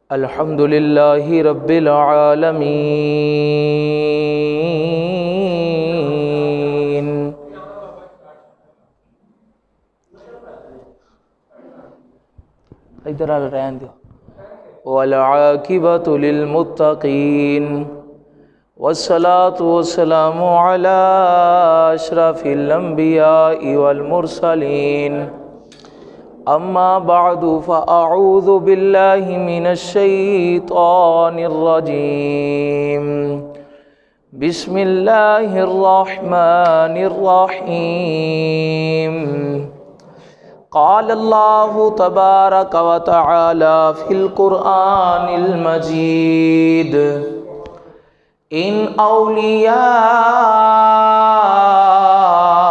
الحمد للہ رب العالمین ادھر آ رہنے دو والعاقبۃ للمتقین والصلاة والسلام علی اشرف الانبیاء والمرسلین اما بعد فاعوذ باللہ من الشیطان الرجیم بسم اللہ الرحمن الرحیم قال اللہ تبارک و تعالی فی القرآن المجید ان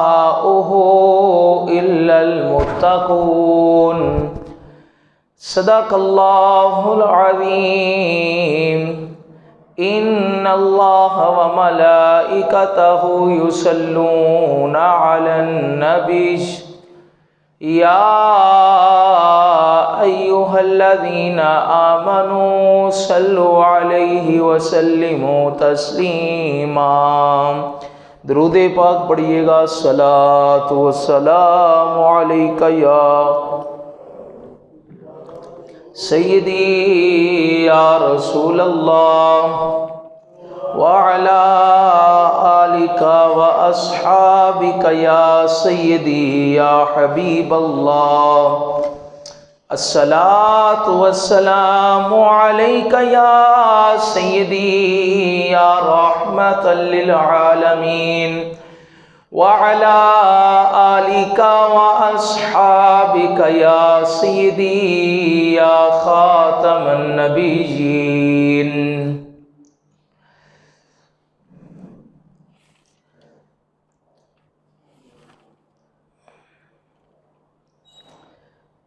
اولیاؤہ الا المتقون صدق اللہ العظیم ان اللہ وملائکتہ یصلون علی النبی یا ایہا الذین آمنوا صلوا علیہ وسلموا تسلیما درود پاک پڑھیے گا الصلاۃ والسلام علیک یا سیدی یا رسول اللہ وعلی آلک واصحابک یا سیدی یا حبیب اللہ الصلاۃ والسلام علیک یا سیدی یا رحمۃ للعالمین وعلی آلک واصحابک یا سیدی یا خاتم النبیین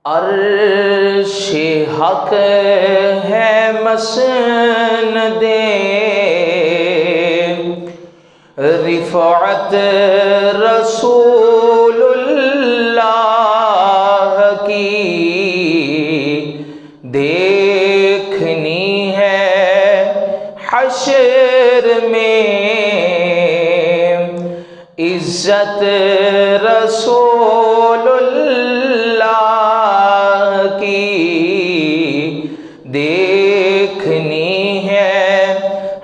عرش حق ہے مسند رفعت رسول اللہ کی دیکھنی ہے حشر میں عزت رسول اللہ کی دیکھنی ہے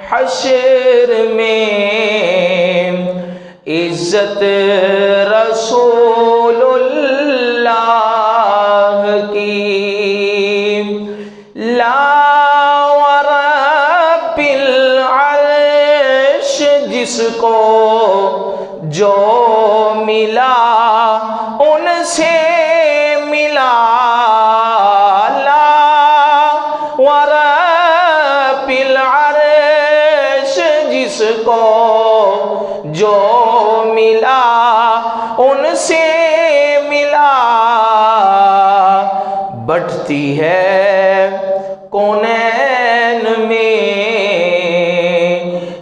حشر میں عزت رسول اللہ کی لا ورب العرش جس کو جو ملا ان سے ملا لا ورب العرش جس کو جو ملا ان سے ملا بٹتی ہے کونین میں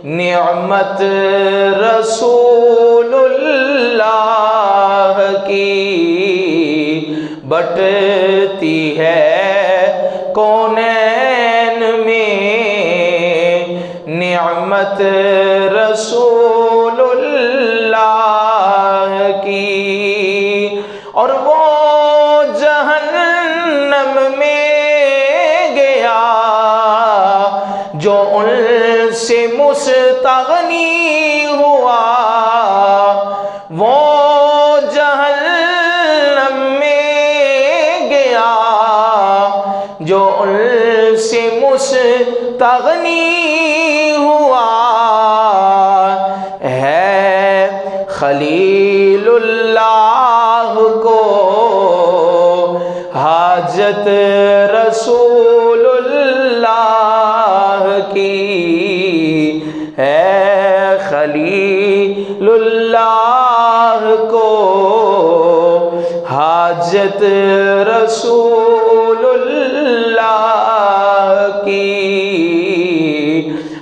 نعمت رسول اللہ کی بٹتی ہے کونین میں نعمت رسول اللہ کی اور وہ جہنم میں گیا جو ان سے مستغنی ہوا وہ جہنم میں گیا جو ان سے مستغنی ہوا ہے خلیل اللہ کو حاجت رسول اللہ کی ہے خلیل اللہ کو حاجت رسول اللہ کی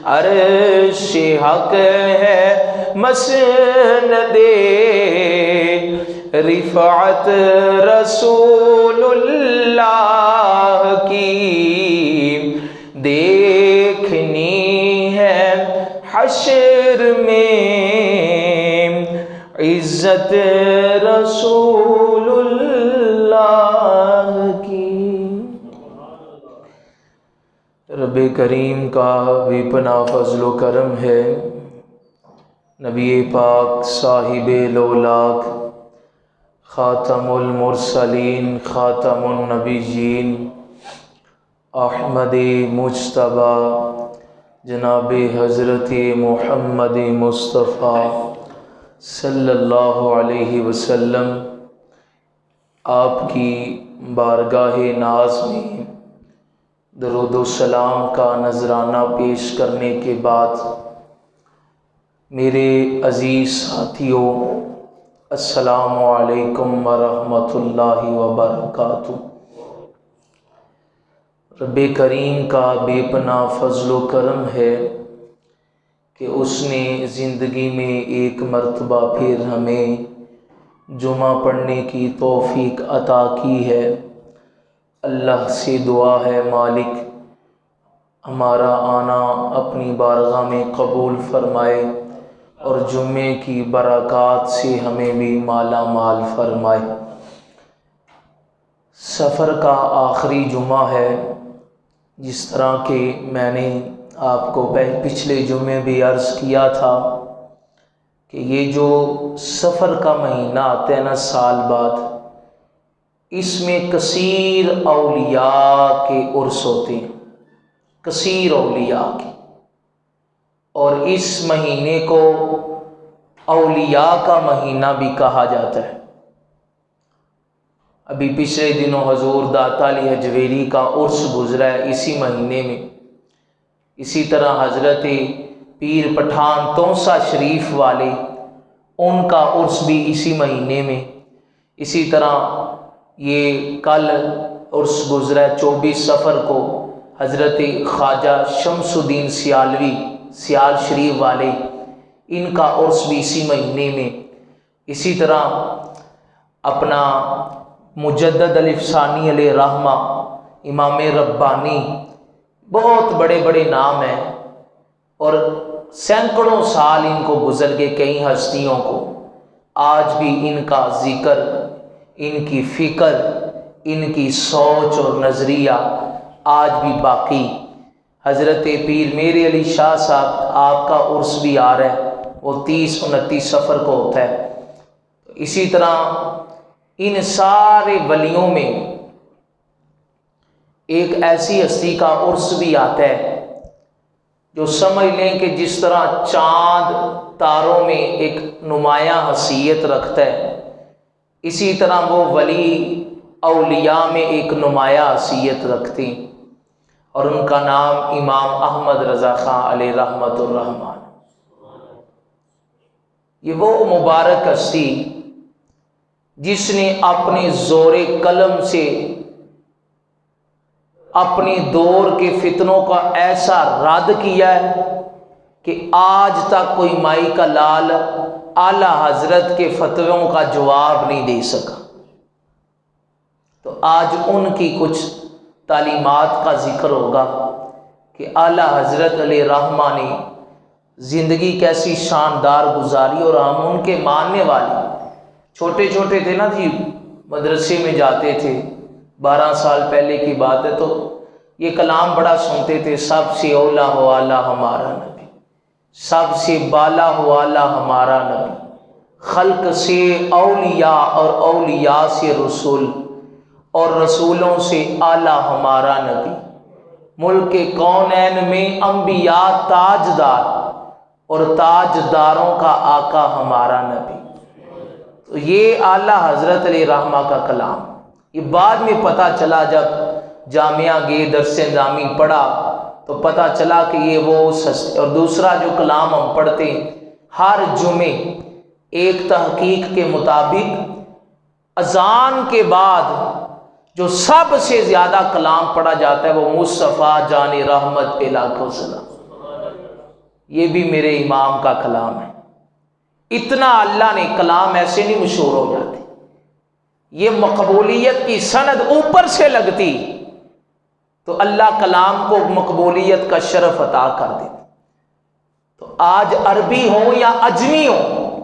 عرش حق ہے مسند رفعت رسول اللہ کی کریم کا بے پناہ فضل و کرم ہے، نبی پاک صاحب لولاک خاتم المرسلین خاتم النبیین احمد مجتبیٰ جناب حضرت محمد مصطفیٰ صلی اللہ علیہ وسلم آپ کی بارگاہ ناز میں درود و سلام کا نذرانہ پیش کرنے کے بعد میرے عزیز ساتھیوں، السلام علیکم ورحمۃ اللہ وبرکاتہ۔ رب کریم کا بے پناہ فضل و کرم ہے کہ اس نے زندگی میں ایک مرتبہ پھر ہمیں جمعہ پڑھنے کی توفیق عطا کی ہے۔ اللہ سے دعا ہے مالک ہمارا آنا اپنی بارگاہ میں قبول فرمائے اور جمعے کی برکات سے ہمیں بھی مالا مال فرمائے۔ سفر کا آخری جمعہ ہے، جس طرح کہ میں نے آپ کو پچھلے جمعے بھی عرض کیا تھا کہ یہ جو سفر کا مہینہ آتا ہے نا سال بعد، اس میں کثیر اولیاء کے عرس ہوتے ہیں، کثیر اولیاء کے، اور اس مہینے کو اولیاء کا مہینہ بھی کہا جاتا ہے۔ ابھی پچھلے دنوں حضور داتا علی حجویری کا عرس گزرا ہے اسی مہینے میں۔ اسی طرح حضرت پیر پٹھان تونسا شریف والے، ان کا عرس بھی اسی مہینے میں۔ اسی طرح یہ کل عرس گزرا ہے 24 صفر کو حضرت خواجہ شمس الدین سیالوی سیال شریف والے، ان کا عرس بھی اسی مہینے میں۔ اسی طرح اپنا مجدد الافسانی علیہ رحمہ، امام ربانی، بہت بڑے بڑے نام ہیں اور سینکڑوں سال ان کو گزر گئے، کئی ہستیوں کو، آج بھی ان کا ذکر، ان کی فکر، ان کی سوچ اور نظریہ آج بھی باقی۔ حضرت پیر میر علی شاہ صاحب، آپ کا عرس بھی آ رہا ہے، وہ 30-29 صفر کو ہوتا ہے۔ اسی طرح ان سارے ولیوں میں ایک ایسی ہستی کا عرس بھی آتا ہے جو سمجھ لیں کہ جس طرح چاند تاروں میں ایک نمایاں حیثیت رکھتا ہے، اسی طرح وہ ولی اولیاء میں ایک نمایاں حیثیت رکھتے ہیں، اور ان کا نام امام احمد رضا خان علیہ رحمت الرحمان۔ یہ وہ مبارک ہستی جس نے اپنے زور قلم سے اپنی دور کے فتنوں کا ایسا رد کیا ہے کہ آج تک کوئی مائی کا لال اعلیٰ حضرت کے فتووں کا جواب نہیں دے سکا۔ تو آج ان کی کچھ تعلیمات کا ذکر ہوگا کہ اعلیٰ حضرت علیہ رحمہ نے زندگی کیسی شاندار گزاری، اور ہم ان کے ماننے والے، چھوٹے چھوٹے تھے نا جی، مدرسے میں جاتے تھے، 12 سال پہلے کی بات ہے، تو یہ کلام بڑا سنتے تھے، سب سے اولا ہو اعلیٰ ہمارا نبی، سب سے بالا ہو اعلیٰ ہمارا نبی، خلق سے اولیاء اور اولیاء سے رسول اور رسولوں سے اعلیٰ ہمارا نبی، ملک کونین میں انبیاء تاجدار اور تاجداروں کا آقا ہمارا نبی۔ تو یہ اعلیٰ حضرت علیہ رحمہ کا کلام، یہ بعد میں پتہ چلا، جب جامعہ گئے درس نظامی پڑھا تو پتہ چلا کہ یہ وہ اور دوسرا جو کلام ہم پڑھتے ہیں ہر جمعے، ایک تحقیق کے مطابق اذان کے بعد جو سب سے زیادہ کلام پڑھا جاتا ہے وہ مصطفیٰ جان رحمت پہ لاکھوں سلام، یہ بھی میرے امام کا کلام ہے۔ اتنا اللہ نے کلام ایسے نہیں مشہور ہو جاتے، یہ مقبولیت کی سند اوپر سے لگتی تو اللہ کلام کو مقبولیت کا شرف عطا کر دیتا۔ تو آج عربی ہوں یا اجمی ہوں،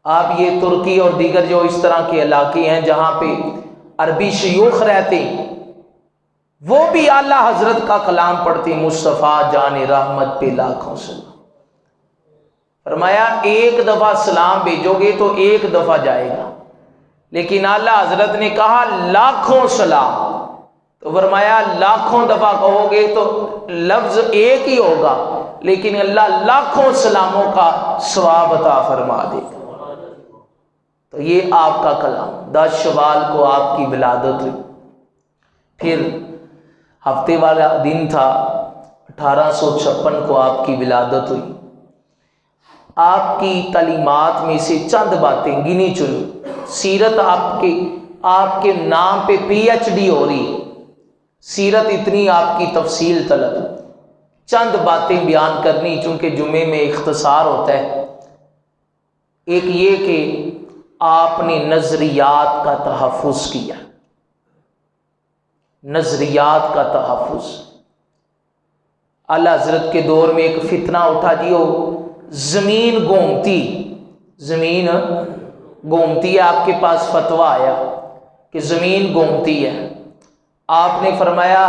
آپ یہ ترکی اور دیگر جو اس طرح کے علاقے ہیں جہاں پہ عربی شیوخ رہتے ہیں، وہ بھی اعلیٰ حضرت کا کلام پڑھتے، مصطفیٰ جان رحمت پہ لاکھوں سلام۔ فرمایا ایک دفعہ سلام بھیجو گے تو ایک دفعہ جائے گا، لیکن اعلیٰ حضرت نے کہا لاکھوں سلام، تو فرمایا لاکھوں دفعہ کہو گے تو لفظ ایک ہی ہوگا، لیکن اللہ لاکھوں سلاموں کا ثواب عطا فرما دے گا۔ تو یہ آپ کا کلام، 10 شوال کو آپ کی ولادت ہوئی، پھر ہفتے والا دن تھا، 1856 کو آپ کی ولادت ہوئی۔ آپ کی تعلیمات میں سے چند باتیں گنی چنی، سیرت آپ کے نام پہ PhD ہو رہی ہے، سیرت اتنی آپ کی تفصیل طلب، چند باتیں بیان کرنی چونکہ جمعے میں اختصار ہوتا ہے۔ ایک یہ کہ آپ نے نظریات کا تحفظ کیا، نظریات کا تحفظ۔ اعلیٰ حضرت کے دور میں ایک فتنہ اٹھا جی، ہو زمین گھومتی، زمین گھومتی ہے، آپ کے پاس فتویٰ آیا کہ زمین گھومتی ہے۔ آپ نے فرمایا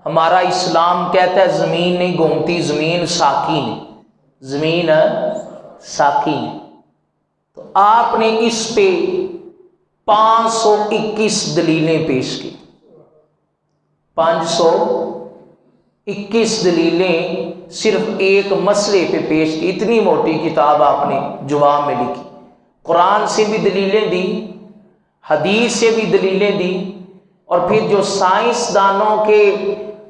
ہمارا اسلام کہتا ہے زمین نہیں گھومتی، زمین ساکن، زمین ساکن۔ تو آپ نے اس پہ 521 دلیلیں پیش کی، 521 دلیلیں صرف ایک مسئلے پہ پیش کی۔ اتنی موٹی کتاب آپ نے جواب میں لکھی، قرآن سے بھی دلیلیں دی، حدیث سے بھی دلیلیں دی، اور پھر جو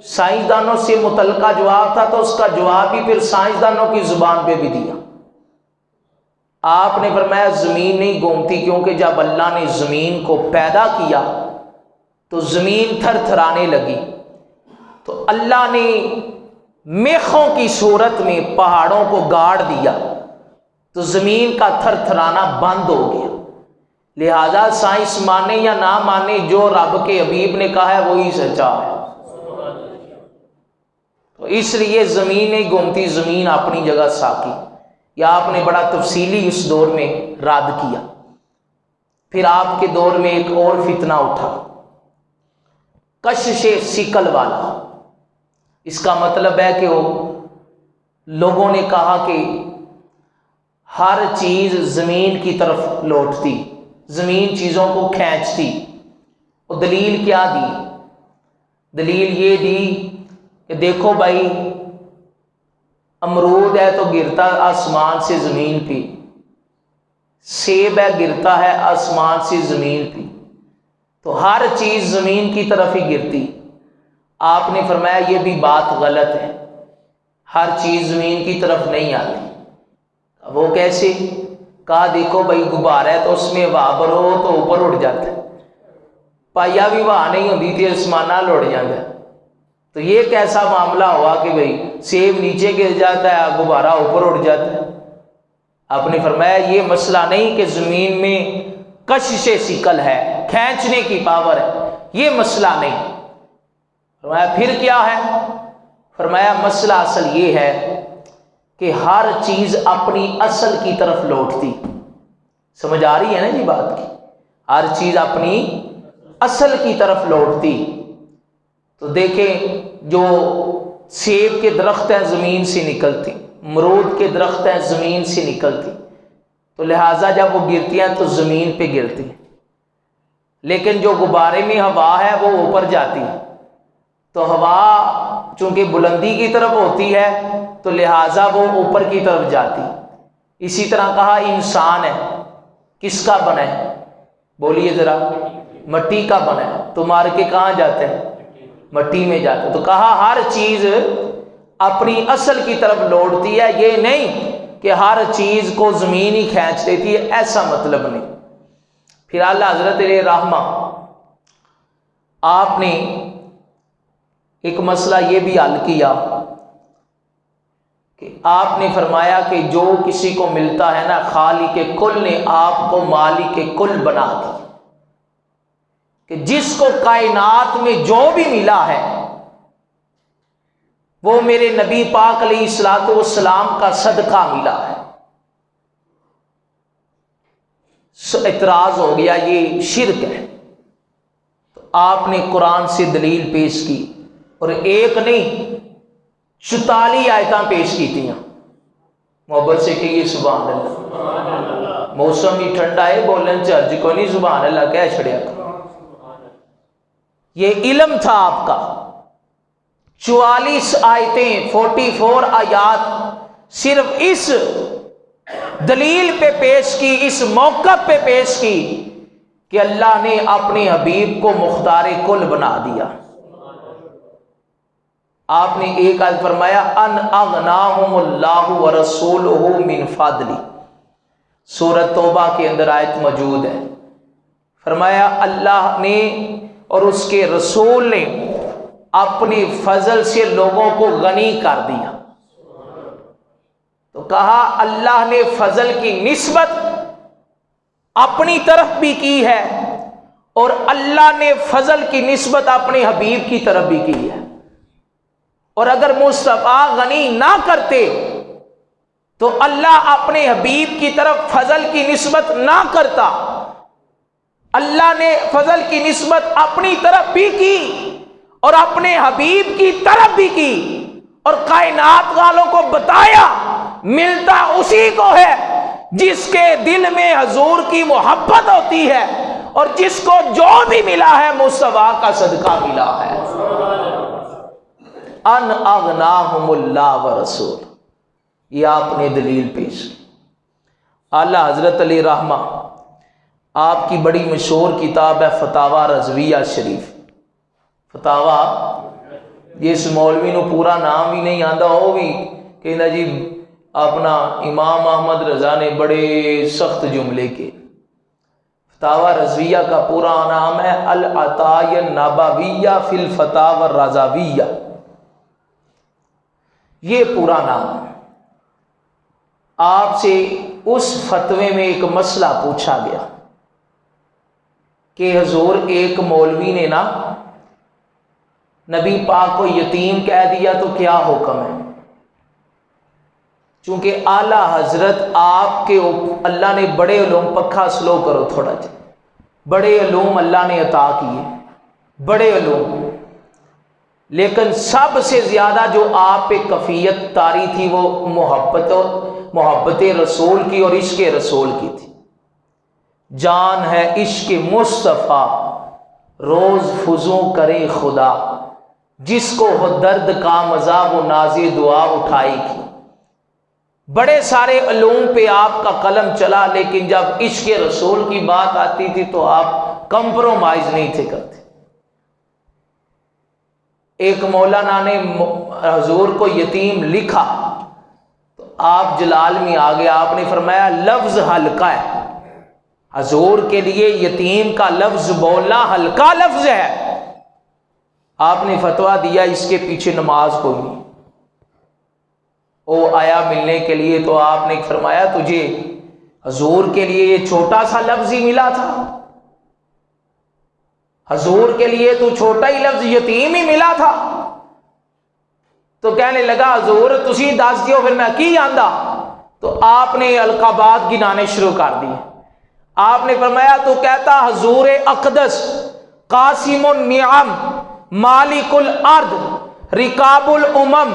سائنسدانوں سے متعلقہ جواب تھا تو اس کا جواب بھی پھر سائنسدانوں کی زبان پہ بھی دیا۔ آپ نے فرمایا زمین نہیں گھومتی، کیونکہ جب اللہ نے زمین کو پیدا کیا تو زمین تھر تھرانے لگی، تو اللہ نے میخوں کی صورت میں پہاڑوں کو گاڑ دیا تو زمین کا تھر تھرانا بند ہو گیا۔ لہذا سائنس مانے یا نہ مانے، جو رب کے حبیب نے کہا ہے وہی سچا ہے۔ تو اس لیے زمین نہیں گھومتی، زمین اپنی جگہ ساکی۔ یا آپ نے بڑا تفصیلی اس دور میں رد کیا۔ پھر آپ کے دور میں ایک اور فتنہ اٹھا، کشش ثقل والا۔ اس کا مطلب ہے کہ وہ لوگوں نے کہا کہ ہر چیز زمین کی طرف لوٹتی، زمین چیزوں کو کھینچتی۔ اور دلیل کیا دی؟ دلیل یہ دی کہ دیکھو بھائی، امرود ہے تو گرتا آسمان سے زمین پہ، سیب ہے گرتا ہے آسمان سے زمین پہ، تو ہر چیز زمین کی طرف ہی گرتی۔ آپ نے فرمایا یہ بھی بات غلط ہے، ہر چیز زمین کی طرف نہیں آتی۔ وہ کیسے؟ کہا دیکھو بھائی غبارہ ہے تو اس میں ہوا بھرو تو اوپر اڑ جاتا ہے، پائیا بھی وہاں نہیں ہوتی تھی، آسمانہ اڑ جاتا ہے۔ تو یہ کیسا معاملہ ہوا کہ بھئی سیب نیچے گر جاتا ہے، غبارہ اوپر اڑ جاتا ہے؟ آپ نے فرمایا یہ مسئلہ نہیں کہ زمین میں کشش ثقل ہے، کھینچنے کی پاور ہے، یہ مسئلہ نہیں۔ فرمایا پھر کیا ہے؟ فرمایا مسئلہ اصل یہ ہے کہ ہر چیز اپنی اصل کی طرف لوٹتی۔ سمجھ آ رہی ہے نا جی بات کی؟ ہر چیز اپنی اصل کی طرف لوٹتی۔ تو دیکھیں جو سیب کے درخت ہیں زمین سے نکلتی، امرود کے درخت ہیں زمین سے نکلتی، تو لہٰذا جب وہ گرتی ہیں تو زمین پہ گرتی ہیں۔ لیکن جو غبارے میں ہوا ہے وہ اوپر جاتی ہے، تو ہوا چونکہ بلندی کی طرف ہوتی ہے تو لہٰذا وہ اوپر کی طرف جاتی۔ اسی طرح کہا انسان ہے، کس کا بنا ہے؟ بولیے ذرا، مٹی کا بنا ہے، تو مار کے کہاں جاتے ہیں؟ مٹی میں جاتے۔ تو کہا ہر چیز اپنی اصل کی طرف لوٹتی ہے، یہ نہیں کہ ہر چیز کو زمین ہی کھینچ لیتی ہے، ایسا مطلب نہیں۔ پھر اعلیٰ حضرت علیہ رحمہ آپ نے ایک مسئلہ یہ بھی حل کیا کہ آپ نے فرمایا کہ جو کسی کو ملتا ہے نا، خالق کل نے آپ کو مالک کل بنا دی، کہ جس کو کائنات میں جو بھی ملا ہے وہ میرے نبی پاک علیہ الصلوۃ والسلام کا صدقہ ملا ہے۔ اعتراض ہو گیا یہ شرک ہے۔ تو آپ نے قرآن سے دلیل پیش کی، اور ایک نہیں 44 آیتاں پیش کی تھیں۔ محبت سے کہیے سبحان اللہ۔ موسم بھی ٹھنڈا ہے، بولن چرج کو نہیں سبحان اللہ کہہ چھڑیا کرو۔ یہ علم تھا آپ کا۔ 44 آیتیں، 44 آیات صرف اس دلیل پہ پیش کی، اس موقع پہ پیش کی کہ اللہ نے اپنے حبیب کو مختار کل بنا دیا۔ آپ نے ایک آیت فرمایا ان اغناہم اللہ ورسولہ من فضلی، سورۃ توبہ کے اندر آیت موجود ہے۔ فرمایا اللہ نے اور اس کے رسول نے اپنی فضل سے لوگوں کو غنی کر دیا۔ تو کہا اللہ نے فضل کی نسبت اپنی طرف بھی کی ہے، اور اللہ نے فضل کی نسبت اپنے حبیب کی طرف بھی کی ہے۔ اور اگر مصطفیٰ غنی نہ کرتے تو اللہ اپنے حبیب کی طرف فضل کی نسبت نہ کرتا۔ اللہ نے فضل کی نسبت اپنی طرف بھی کی اور اپنے حبیب کی طرف بھی کی، اور کائنات والوں کو بتایا ملتا اسی کو ہے جس کے دل میں حضور کی محبت ہوتی ہے، اور جس کو جو بھی ملا ہے مصطفیٰ کا صدقہ ملا ہے۔ ان اغناہم اللہ ورسول، یہ آپ نے دلیل پیش کی۔ اعلیٰ حضرت علی رحمہ، آپ کی بڑی مشہور کتاب ہے فتاوی رضویہ شریف۔ فتاوی، جس مولوی نو پورا نام بھی نہیں آندا وہ بھی کہنا جی اپنا امام احمد رضا نے بڑے سخت جملے کے۔ فتاوی رضویہ کا پورا نام ہے العطائیہ النبویہ فی الفتاوی الرضویہ، یہ پورا نام ہے۔ آپ سے اس فتوے میں ایک مسئلہ پوچھا گیا کہ حضور ایک مولوی نے نا نبی پاک کو یتیم کہہ دیا تو کیا حکم ہے؟ چونکہ اعلیٰ حضرت آپ کے اللہ نے بڑے علوم، پکھا سلو کرو تھوڑا جا، بڑے علوم اللہ نے عطا کیے، بڑے علوم، لیکن سب سے زیادہ جو آپ پہ کفیت طاری تھی وہ محبت رسول کی اور عشق رسول کی تھی۔ جان ہے عشق مصطفیٰ روز فزوں کرے خدا، جس کو ہو درد کا مزہ وہ نازِ دعا اٹھائی کی۔ بڑے سارے علوم پہ آپ کا قلم چلا، لیکن جب عشق رسول کی بات آتی تھی تو آپ کمپرومائز نہیں تھے کرتے۔ ایک مولانا نے حضور کو یتیم لکھا تو آپ جلال میں آ گیا، آپ نے فرمایا لفظ ہلکا ہے، حضور کے لیے یتیم کا لفظ بولنا ہلکا لفظ ہے۔ آپ نے فتویٰ دیا اس کے پیچھے نماز کوئی نہیں۔ وہ آیا ملنے کے لیے تو آپ نے فرمایا تجھے حضور کے لیے یہ چھوٹا سا لفظ ہی ملا تھا، حضور کے لیے تو چھوٹا ہی لفظ یتیم ہی ملا تھا۔ تو کہنے لگا حضور تسی دس دیو پھر میں کی آندا؟ تو آپ نے القابات گنانے شروع کر دیے۔ آپ نے فرمایا تو کہتا حضور اقدس، قاسم النعم، مالک الارض، رکاب الامم،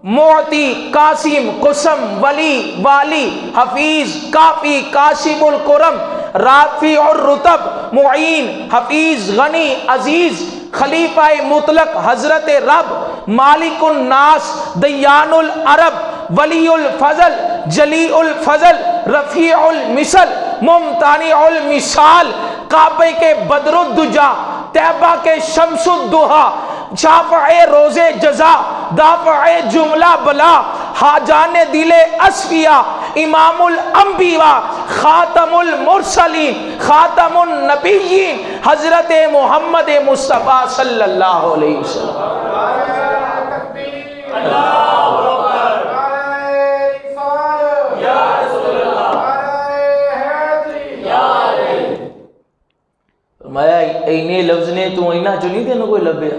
معطی، قاسم، قسم، ولی، والی، حفیظ، کافی، کاشف القرم، رافع الرتب، معین، حفیظ، غنی، عزیز، خلیفہ مطلق، حضرت رب، مالک الناس، دیان العرب، ولی الفضل، جلی الفضل، رفیع المثل، ممتنع المثال، کعبے کے بدر الدجا، طیبہ کے شمس الضحیٰ، شافع روز جزا، دافع جملہ بلا، حاجان دل اصفیاء، امام الانبیاء، خاتم المرسلین، خاتم النبیین، حضرت محمد مصطفیٰ صلی اللہ علیہ وسلم۔ فرمایا اینے لفظ نے تو اینا جو نہیں تینوں کوئی لبیا،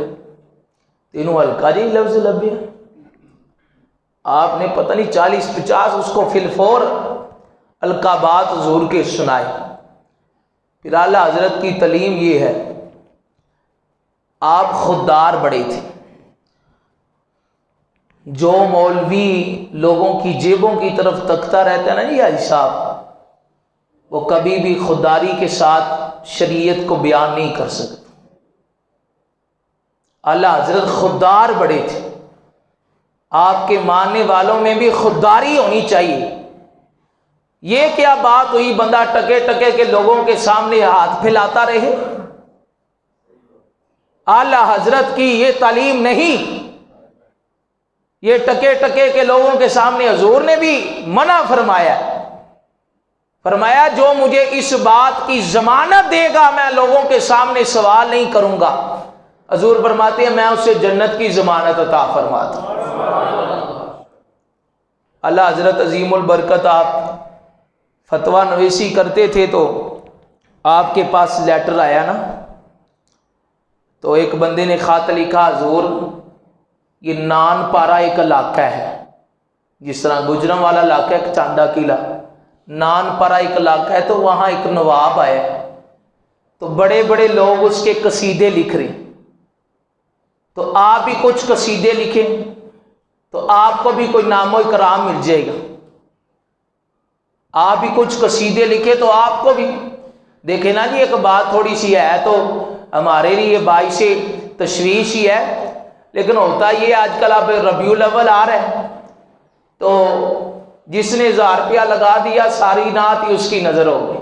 تینوں ہلکا جی لفظ لبیا۔ آپ نے پتہ نہیں 40-50 اس کو فی الفور القابات حضور کے سنائے۔ پھر اعلیٰ حضرت کی تعلیم یہ ہے آپ خوددار بڑے تھے. جو مولوی لوگوں کی جیبوں کی طرف تکتا رہتا ہے نا جی حاجی صاحب، وہ کبھی بھی خودداری کے ساتھ شریعت کو بیان نہیں کر سکتے. اعلیٰ حضرت خوددار بڑے تھے. آپ کے ماننے والوں میں بھی خودداری ہونی چاہیے. یہ کیا بات ہوئی بندہ ٹکے ٹکے کے لوگوں کے سامنے ہاتھ پھیلاتا رہے؟ اعلیٰ حضرت کی یہ تعلیم نہیں. یہ ٹکے ٹکے کے لوگوں کے سامنے حضور نے بھی منع فرمایا. فرمایا جو مجھے اس بات کی ضمانت دے گا میں لوگوں کے سامنے سوال نہیں کروں گا. حضور فرماتے ہیں میں اسے جنت کی ضمانت عطا فرماتا ہوں. اللہ حضرت عظیم البرکت آپ فتویٰ نویسی کرتے تھے تو آپ کے پاس لیٹر آیا نا، تو ایک بندے نے خط لکھا، حضور یہ نان پارا ایک علاقہ ہے، جس طرح گجرم والا علاقہ ایک چاندہ قلعہ، نان پارا ایک علاقہ ہے، تو وہاں ایک نواب آیا تو بڑے بڑے لوگ اس کے قصیدے لکھ رہے، تو آپ بھی کچھ قصیدے لکھیں تو آپ کو بھی کوئی نام و اکرام مل جائے گا. آپ بھی کچھ قصیدے لکھے تو آپ کو بھی. دیکھیں نا جی ایک بات تھوڑی سی ہے تو ہمارے لیے باعث تشویش ہی ہے، لیکن ہوتا یہ آج کل اب ربیع الاول آ رہا ہے تو جس نے 1000 روپیہ لگا دیا ساری نعت ہی اس کی نظر ہو گئی.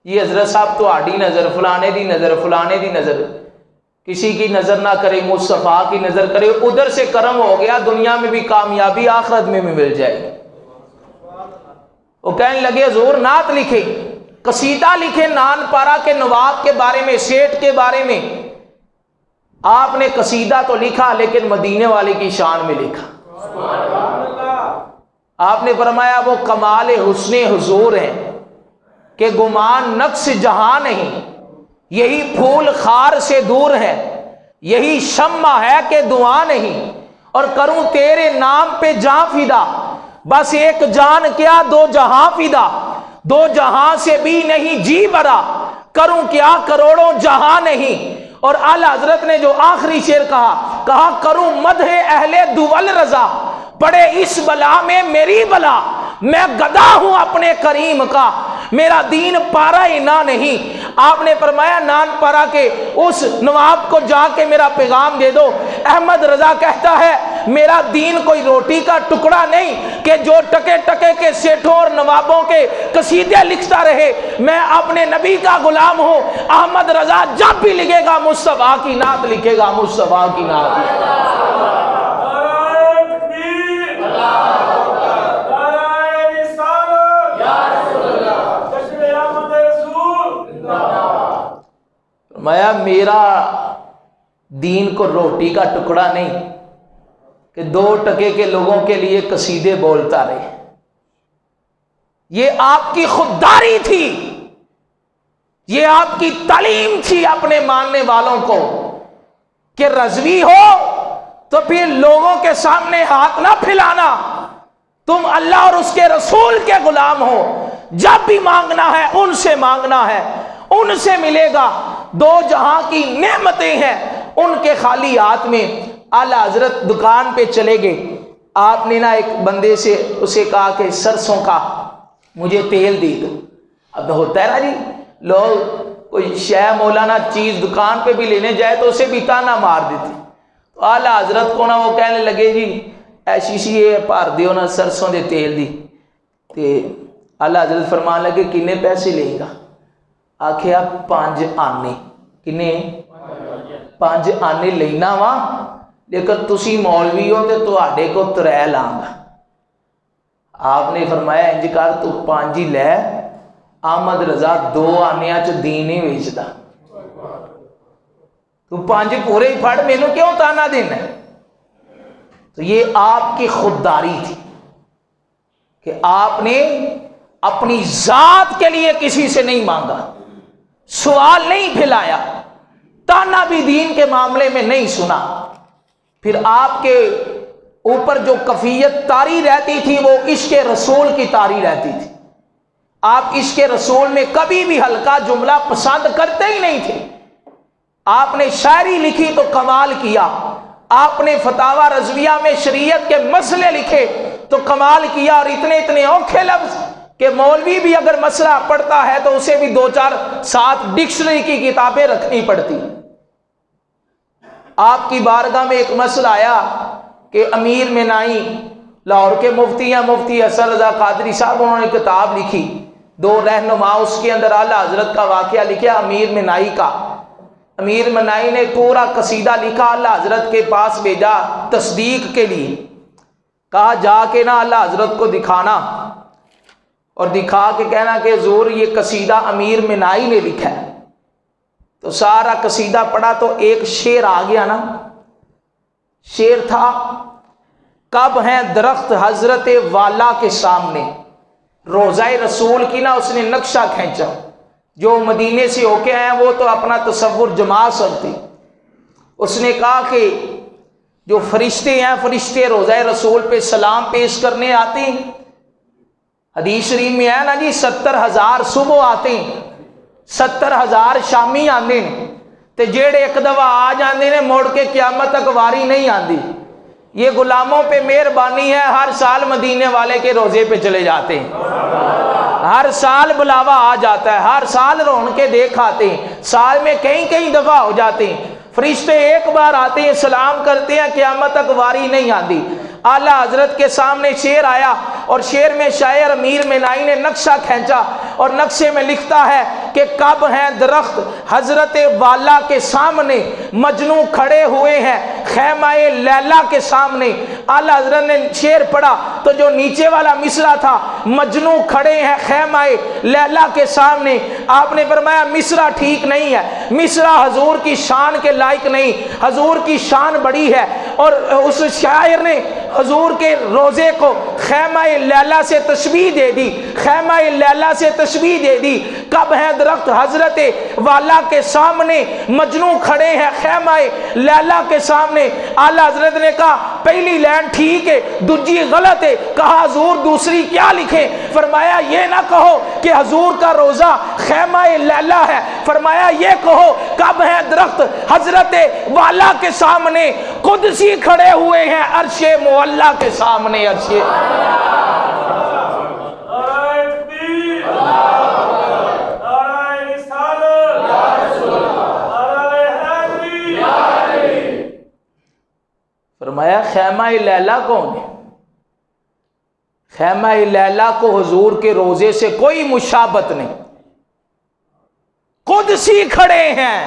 یہ حضرت صاحب تو آڈی نظر، فلانے دی نظر، فلانے دی نظر، کسی کی نظر نہ کرے، مصطفیٰ کی نظر کرے. ادھر سے کرم ہو گیا، دنیا میں بھی کامیابی آخرت میں بھی مل جائے گی. وہ کہنے لگے حضور نعت لکھے، قصیدہ لکھے نان پارا کے نواب کے بارے میں، سیٹھ کے بارے میں. آپ نے قصیدہ تو لکھا لیکن مدینے والے کی شان میں لکھا. آپ نے فرمایا وہ کمال حسن حضور ہیں کہ گمان نقص جہاں نہیں، یہی پھول خار سے دور ہے، یہی شمع ہے کہ دعا نہیں، اور کروں تیرے نام پہ جاں فدا، بس ایک جان کیا دو جہاں فدا، دو جہاں سے بھی نہیں جی برا، کروں کیا کروڑوں جہاں نہیں. اور اعلیٰ حضرت نے جو آخری شعر کہا کروں مدح اہل دول رضا، پڑے اس بلا میں میری بلا، میں گدا ہوں اپنے کریم کا، میرا دین پارا اینا نہیں. آپ نے فرمایا نان پارا کے اس نواب کو جا کے میرا پیغام دے دو. احمد رضا کہتا ہے میرا دین کوئی روٹی کا ٹکڑا نہیں کہ جو ٹکے ٹکے کے سیٹھوں اور نوابوں کے قصیدے لکھتا رہے. میں اپنے نبی کا غلام ہوں. احمد رضا جب بھی لکھے گا مصطفیٰ کی نعت لکھے گا، مصطفیٰ کی نعت لکھے گا. میرا دین کو روٹی کا ٹکڑا نہیں کہ 2 ٹکے کے لوگوں کے لیے قصیدے بولتا رہے. یہ آپ کی خودداری تھی، یہ آپ کی تعلیم تھی اپنے ماننے والوں کو کہ رضوی ہو تو پھر لوگوں کے سامنے ہاتھ نہ پھیلانا. تم اللہ اور اس کے رسول کے غلام ہو. جب بھی مانگنا ہے ان سے مانگنا ہے، ان سے ملے گا. 2 جہاں کی نعمتیں ہیں ان کے خالی ہاتھ میں. اعلیٰ حضرت دکان پہ چلے گئے. آپ نے نا ایک بندے سے اسے کہا کہ سرسوں کا مجھے تیل دے دو. اب ہوتا ہے نا جی لوگ کوئی شے مولانا چیز دکان پہ بھی لینے جائے تو اسے بھی تانا مار دیتے. تو اعلیٰ حضرت کو نا وہ کہنے لگے جی ایسی سی یہ پار دیو نا سرسوں دے تیل دی. تے اعلیٰ حضرت فرمان لگے کنے پیسے لے گا؟ آکھیا 5 آنے. کنے 5 آنے لینا وا، لیکن تسی مولوی ہو تے تواڈے کو 3 لاں گا. آپ نے فرمایا انج کر تو 5 ہی لے. احمد رضا 2 آنیاں چ دین ہی ویچدا، تو 5 پورے ہی پھڑ، مینوں کیوں تانا دینا ہے؟ تو یہ آپ کی خودداری تھی کہ آپ نے اپنی ذات کے لیے کسی سے نہیں مانگا، سوال نہیں پھیلایا، تانا بھی دین کے معاملے میں نہیں سنا. پھر آپ کے اوپر جو کفیت طاری رہتی تھی وہ عشق رسول کی طاری رہتی تھی. آپ عشق رسول میں کبھی بھی ہلکا جملہ پسند کرتے ہی نہیں تھے. آپ نے شاعری لکھی تو کمال کیا، آپ نے فتاوی رضویہ میں شریعت کے مسئلے لکھے تو کمال کیا، اور اتنے اتنے اوکھے لفظ کہ مولوی بھی اگر مسئلہ پڑھتا ہے تو اسے بھی 2-4-7 ڈکشنری کی کتابیں رکھنی پڑتی۔ آپ کی بارگاہ میں ایک مسئلہ آیا کہ امیر منائی لاہور کے مفتی ہیں، مفتی حسن رضا قادری صاحب، انہوں نے کتاب لکھی 2 رہنما، اس کے اندر اعلیٰ حضرت کا واقعہ لکھا امیر منائی کا۔ امیر منائی نے پورا قصیدہ لکھا، اعلیٰ حضرت کے پاس بھیجا تصدیق کے لیے، کہا جا کے نا اعلیٰ حضرت کو دکھانا، اور دکھا کے کہنا کہ حضور یہ قصیدہ امیر منائی نے لکھا ہے۔ تو سارا قصیدہ پڑھا تو ایک شعر آ گیا نا، شعر تھا کب ہیں درخت حضرت والا کے سامنے، روضہ رسول کی نا اس نے نقشہ کھینچا، جو مدینے سے ہو کے آئے وہ تو اپنا تصور جما سکتے۔ اس نے کہا کہ جو فرشتے ہیں، فرشتے روضہ رسول پہ سلام پیش کرنے آتے ہیں، حدیث شریف میں ہے نا جی 70,000 صبح آتے ہیں، 70,000 شامی آندے ہیں، تے جیڑے ایک دفعہ آ جاندے نے مڑ کے قیامت تک واری نہیں آندی۔ یہ غلاموں پہ مہربانی ہے، ہر سال مدینے والے کے روزے پہ چلے جاتے ہیں، ہر سال بلاوا آ جاتا ہے، ہر سال رونقیں دیکھ آتے ہیں، سال میں کئی دفعہ ہو جاتے ہیں، فرشتے ایک بار آتے ہیں سلام کرتے ہیں، قیامت تک واری نہیں آتی۔ اعلیٰ حضرت کے سامنے شعر آیا، اور شعر میں شاعر امیر منائی نے نقشہ کھینچا، اور نقشے میں لکھتا ہے کہ کب ہیں درخت حضرت والا کے سامنے، مجنوں کھڑے ہوئے ہیں خیمہ لیلا کے سامنے۔ اعلیٰ حضرت نے شعر پڑھا تو جو نیچے والا مصرع تھا مجنوں کھڑے ہیں خیمہ لیلا کے سامنے، آپ نے فرمایا مصرع ٹھیک نہیں ہے، مصرع حضور کی شان کے لائق نہیں، حضور کی شان بڑی ہے۔ اور اس شاعر نے حضور کے روزے کو خیمہ لیلا سے تشبیہ دے دی، خیمہ لیلا سے تشبیہ دے دی، کب ہے درخت حضرت والا کے سامنے، مجنوں کھڑے ہیں خیمہ لیلا کے سامنے۔ اعلیٰ حضرت نے کہا پہلی لائن ٹھیک ہے، دوسری غلط ہے۔ کہا حضور دوسری کیا لکھیں؟ فرمایا یہ نہ کہو کہ حضور کا روزہ خیمہ لیلا ہے، فرمایا یہ کہو کب ہے درخت حضرت والا کے سامنے، قدسی کھڑے ہوئے ہیں عرش مولا کے سامنے، عرش فرمایا خیمہ لیلا کون ہے؟ خیمہ لیلا کو حضور کے روزے سے کوئی مشابہت نہیں، قدسی کھڑے ہیں،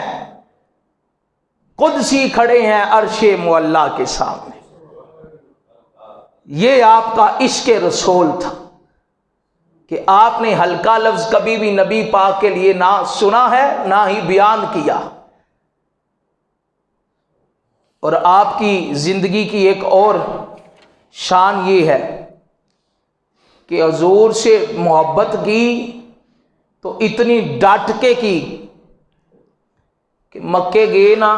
قدسی کھڑے ہیں عرش مولا کے سامنے۔ یہ آپ کا عشق رسول تھا کہ آپ نے ہلکا لفظ کبھی بھی نبی پاک کے لیے نہ سنا ہے نہ ہی بیان کیا۔ اور آپ کی زندگی کی ایک اور شان یہ ہے کہ حضور سے محبت کی تو اتنی ڈٹ کے کی کہ مکے گئے نا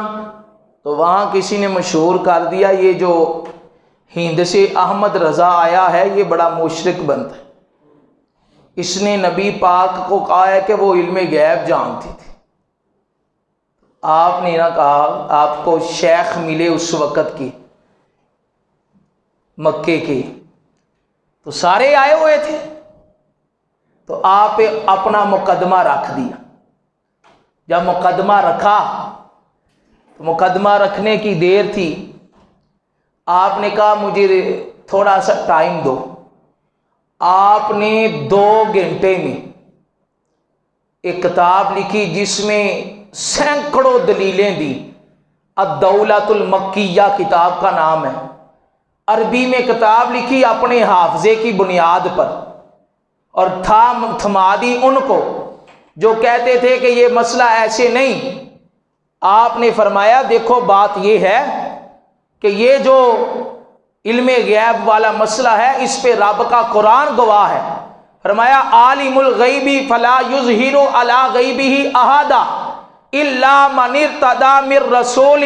تو وہاں کسی نے مشہور کر دیا یہ جو ہند سے احمد رضا آیا ہے یہ بڑا مشرک بنتا ہے، اس نے نبی پاک کو کہا ہے کہ وہ علم غیب جانتی تھی۔ آپ نے نہ کہا آپ کو شیخ ملے اس وقت کی مکے کے، تو سارے آئے ہوئے تھے، تو آپ اپنا مقدمہ رکھ دیا۔ جب مقدمہ رکھا تو مقدمہ رکھنے کی دیر تھی، آپ نے کہا مجھے تھوڑا سا ٹائم دو۔ آپ نے 2 گھنٹے میں ایک کتاب لکھی جس میں سینکڑوں دلیلیں دی، الدولۃ المکیہ کتاب کا نام ہے، عربی میں کتاب لکھی اپنے حافظے کی بنیاد پر، اور تھما دی ان کو جو کہتے تھے کہ یہ مسئلہ ایسے نہیں۔ آپ نے فرمایا دیکھو بات یہ ہے کہ یہ جو علم غیب والا مسئلہ ہے اس پہ رب کا قرآن گواہ ہے۔ فرمایا عالم الغیبی فلا یظہر علی غیبہ احدا الا من ارتضی من رسول۔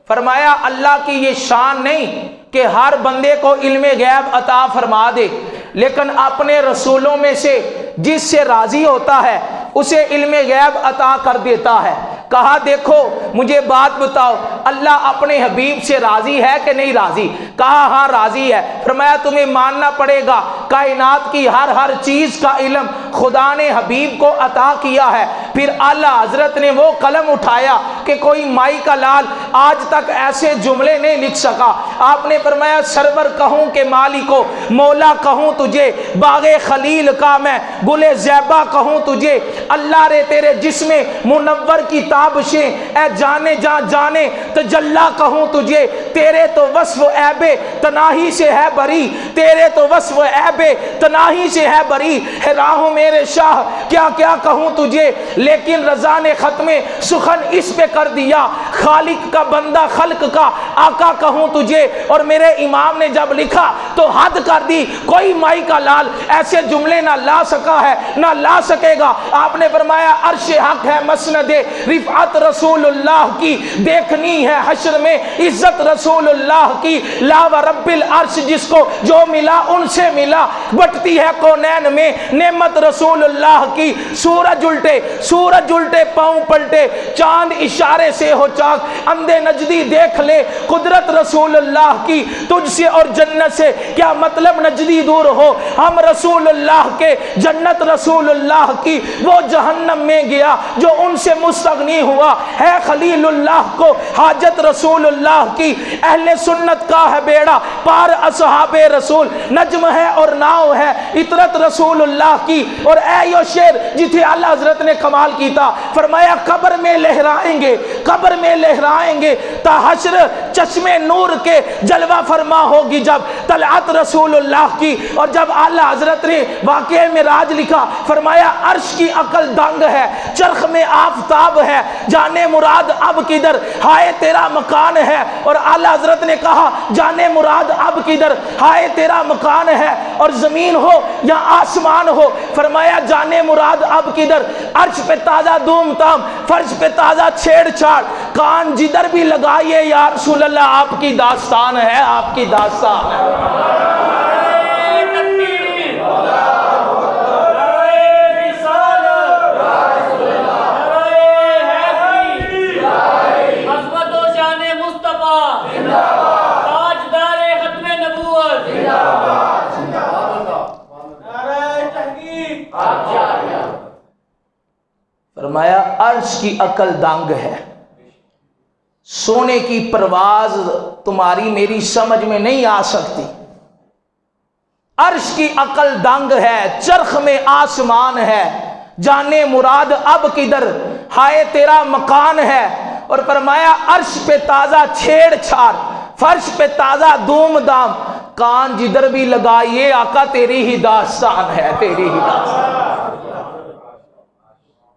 فرمایا اللہ کی یہ شان نہیں کہ ہر بندے کو علم غیب عطا فرما دے، لیکن اپنے رسولوں میں سے جس سے راضی ہوتا ہے اسے علم غیب عطا کر دیتا ہے۔ کہا دیکھو مجھے بات بتاؤ اللہ اپنے حبیب سے راضی ہے کہ نہیں راضی؟ کہا ہاں راضی ہے۔ فرمایا تمہیں ماننا پڑے گا کائنات کی ہر چیز کا علم خدا نے حبیب کو عطا کیا ہے۔ پھر اعلیٰ حضرت نے وہ قلم اٹھایا کہ کوئی مائی کا لال آج تک ایسے جملے نہیں لکھ سکا۔ آپ نے فرمایا سرور کہوں کہ مالکو، مولا کہوں تجھے، باغ خلیل کا میں گل زیبا کہوں تجھے، اللہ رے تیرے جسم منور کی تابشیں اے جانے جا جانے تجلا کہوں تجھے، تیرے تو وصف عیب تناہی سے ہے بری، تیرے تو وصف عیب تناہی سے ہے بری، ہے راہوں میرے شاہ کیا کیا کہوں تجھے، لیکن رضا نے ختم سخن اس پہ کر دیا، خالق کا بندہ خلق کا آقا کہوں تجھے۔ اور میرے امام نے جب لکھا تو حد کر دی، کوئی مائی کا لال ایسے جملے نہ لا سکا ہے نہ لا سکے گا۔ آپ نے فرمایا عرش حق ہے مسند رفعت رسول اللہ کی، دیکھنی ہے حشر میں عزت رسول اللہ کی، لا و رب العرش جس کو جو ملا ان سے ملا، بٹتی ہے کونین میں نعمت رسول اللہ کی، سورج الٹے پاؤں پلٹے، چاند اشارے سے ہو چاک، اندھے نجدی دیکھ لے قدرت رسول اللہ کی، تجھ سے اور جنت سے کیا مطلب نجدی دور ہو، ہم رسول اللہ کے جنت رسول اللہ کی، وہ جہنم میں گیا جو ان سے مستغنی ہوا، ہے خلیل اللہ کو حاجت رسول اللہ کی، اہل سنت کا ہے بیڑا پار اصحاب رسول، نجم ہے اور ناؤ ہے اطرت رسول اللہ کی۔ اور اے یو شیر جتھے اللہ حضرت نے کمال کیتا، فرمایا قبر میں لہرائیں گے تا حشر چشم نور کے جلوہ فرما ہوگی جب طلعت رسول اللہ کی۔ اور جب اعلیٰ حضرت نے واقعہ معراج لکھا، فرمایا عرش کی عقل دنگ ہے، چرخ میں آفتاب ہے، جانے مراد اب کدھر، ہائے تیرا مکان ہے۔ اور اعلیٰ حضرت نے کہا جانے مراد اب کدھر، ہائے تیرا مکان ہے، اور زمین ہو یا آسمان ہو، فرمایا جانے مراد اب کدھر، عرش پہ تازہ دوم تام، فرش پہ تازہ چھیڑ چھاڑ، کان جدھر بھی لگائیے یا رسول اللہ آپ کی داستان ہے، آپ کی داستان ہے۔ فرمایا عرش کی عقل دنگ ہے، سونے کی پرواز تمہاری میری سمجھ میں نہیں آ سکتی، عرش کی عقل دنگ ہے، چرخ میں آسمان ہے، جانے مراد اب کدھر، ہائے تیرا مکان ہے۔ اور فرمایا عرش پہ تازہ چھیڑ چھاڑ، فرش پہ تازہ دوم دام، کان جدھر بھی لگائیے آقا تیری ہی داستان ہے، تیری ہی داستان۔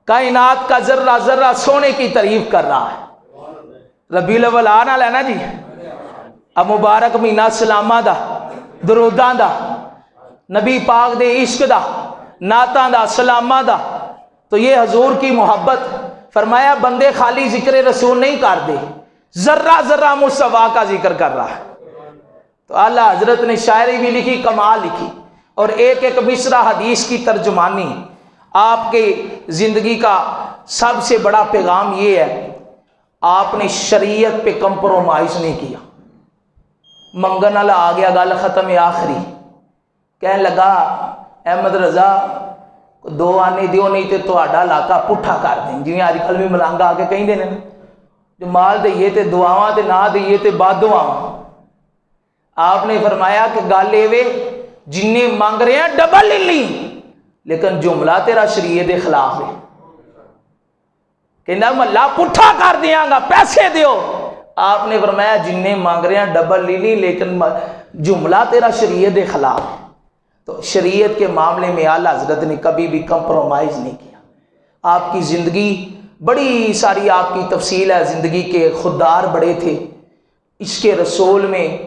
کائنات کا ذرہ ذرہ سونے کی تعریف کر رہا ہے۔ ربیع الاول آنا لینا جی، اب مبارک مہینہ سلامہ دا، دروداں دا، نبی پاک دے عشق دا، نعتاں دا، سلامہ دا، تو یہ حضور کی محبت۔ فرمایا بندے خالی ذکر رسول نہیں کر دے، ذرہ ذرہ مصطفیٰ کا ذکر کر رہا ہے۔ تو اعلیٰ حضرت نے شاعری بھی لکھی، کمال لکھی، اور ایک ایک مصرع حدیث کی ترجمانی۔ آپ کی زندگی کا سب سے بڑا پیغام یہ ہے، آپ نے شریعت پہ کمپرومائز نہیں کیا۔ منگن والا آ گیا، گل ختم ہے آخری، کہنے لگا احمد رضا دو آنے دیو نہیں تے تہاڈا علاقہ پٹھا کر دیں، جی اج کل بھی ملانگا آ کے کہیں دینے جو مال دئیے تے دعاواں تے نہ دئیے تے بد دعاواں۔ آپ نے فرمایا کہ گل ایوے جنہیں مانگ رہے ہیں ڈبل لے لی، لیکن جملہ تیرا شریعت کے خلاف ہے، کہنا ملا پٹھا کر دیاں گا پیسے دیو۔ آپ نے فرمایا جنہیں مانگ رہے ہیں ڈبل لے لی، لیکن جملہ تیرا شریعت کے خلاف ہے۔ تو شریعت کے معاملے میں اعلیٰ حضرت نے کبھی بھی کمپرومائز نہیں کیا۔ آپ کی زندگی بڑی ساری، آپ کی تفصیل ہے زندگی کے، خوددار بڑے تھے، عشق رسول میں